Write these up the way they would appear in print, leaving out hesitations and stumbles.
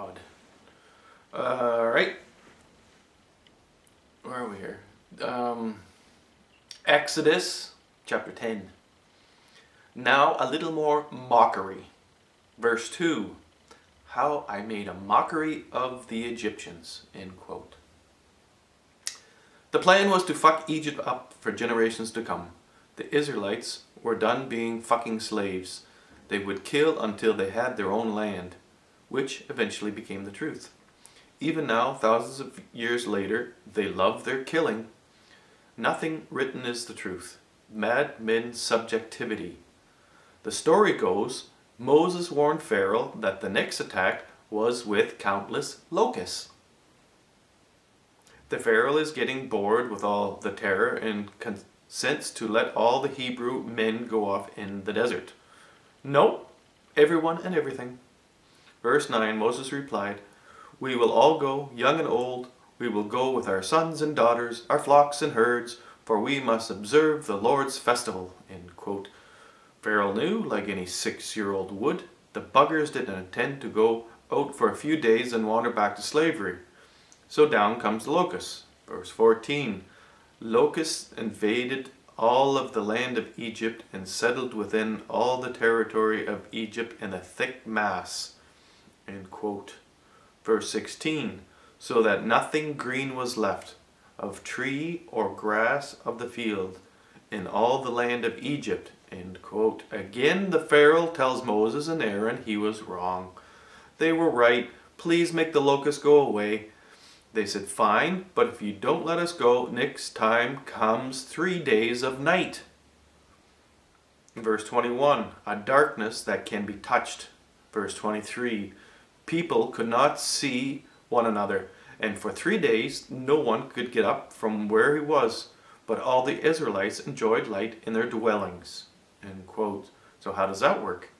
God. Alright. Where are we here? Exodus chapter 10. Now a little more mockery. Verse 2. How I made a mockery of the Egyptians. End quote. The plan was to fuck Egypt up for generations to come. The Israelites were done being fucking slaves. They would kill until they had their own land, which eventually became the truth. Even now, thousands of years later, they love their killing. Nothing written is the truth. Madmen subjectivity. The story goes, Moses warned Pharaoh that the next attack was with countless locusts. The Pharaoh is getting bored with all the terror and consents to let all the Hebrew men go off in the desert. No, everyone and everything. Verse 9, Moses replied, We will all go, young and old. We will go with our sons and daughters, our flocks and herds, for we must observe the Lord's festival. End quote. Pharaoh knew, like any 6-year-old would, the buggers didn't intend to go out for a few days and wander back to slavery. So down comes the locusts. Verse 14. Locusts invaded all of the land of Egypt and settled within all the territory of Egypt in a thick mass. End quote. Verse 16. So that nothing green was left, of tree or grass of the field, in all the land of Egypt. End quote. Again, the Pharaoh tells Moses and Aaron he was wrong. They were right. Please make the locusts go away. They said, fine, but if you don't let us go, next time comes 3 days of night. Verse 21, a darkness that can be touched. Verse 23, people could not see one another, and for 3 days no one could get up from where he was, but all the Israelites enjoyed light in their dwellings. End quote. So how does that work?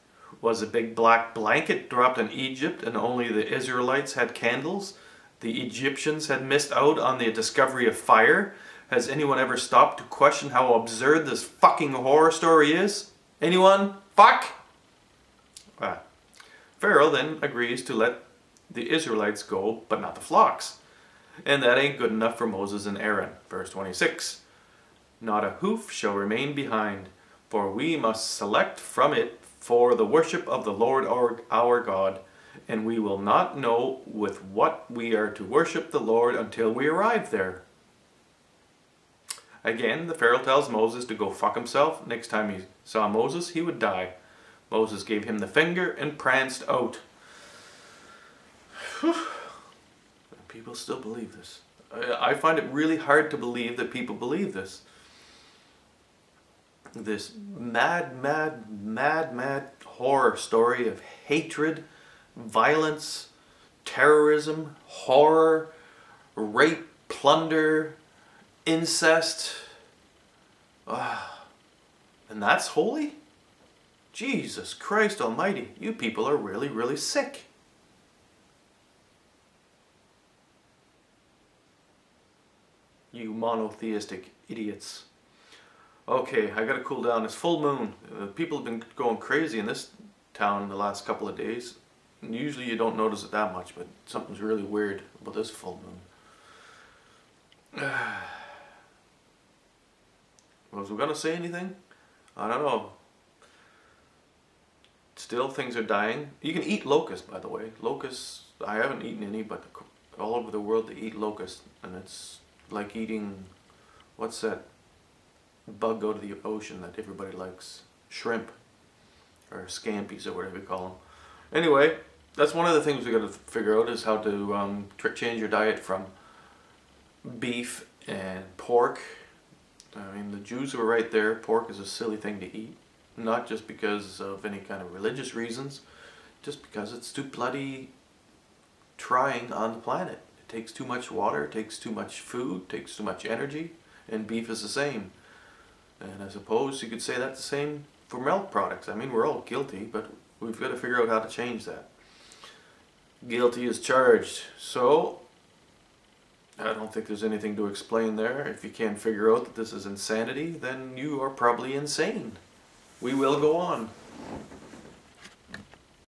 Was a big black blanket dropped on Egypt and only the Israelites had candles? The Egyptians had missed out on the discovery of fire? Has anyone ever stopped to question how absurd this fucking horror story is? Anyone? Fuck! Pharaoh then agrees to let the Israelites go, but not the flocks. And that ain't good enough for Moses and Aaron. Verse 26. Not a hoof shall remain behind, for we must select from it for the worship of the Lord our God, and we will not know with what we are to worship the Lord until we arrive there. Again, the Pharaoh tells Moses to go fuck himself. Next time he saw Moses, he would die. Moses gave him the finger and pranced out. People still believe this. I find it really hard to believe that people believe this. This mad horror story of hatred, violence, terrorism, horror, rape, plunder, incest. And that's holy? Jesus Christ Almighty, you people are really, really sick. You monotheistic idiots. Okay, I gotta cool down. It's full moon. People have been going crazy in this town the last couple of days. And usually you don't notice it that much, but something's really weird about this full moon. Was we gonna say anything? I don't know. Still things are dying. You can eat locusts, by the way. Locusts, I haven't eaten any, but all over the world they eat locusts. And it's like eating, what's that bug out of the ocean that everybody likes? Shrimp. Or scampies or whatever you call them. Anyway, that's one of the things we got to figure out is how to change your diet from beef and pork. I mean, the Jews were right there. Pork is a silly thing to eat. Not just because of any kind of religious reasons, just because it's too bloody trying on the planet. It takes too much water, it takes too much food, takes too much energy, and beef is the same. And I suppose you could say that's the same for milk products. I mean, we're all guilty, but we've got to figure out how to change that. Guilty is charged. So, I don't think there's anything to explain there. If you can't figure out that this is insanity, then you are probably insane. We will go on.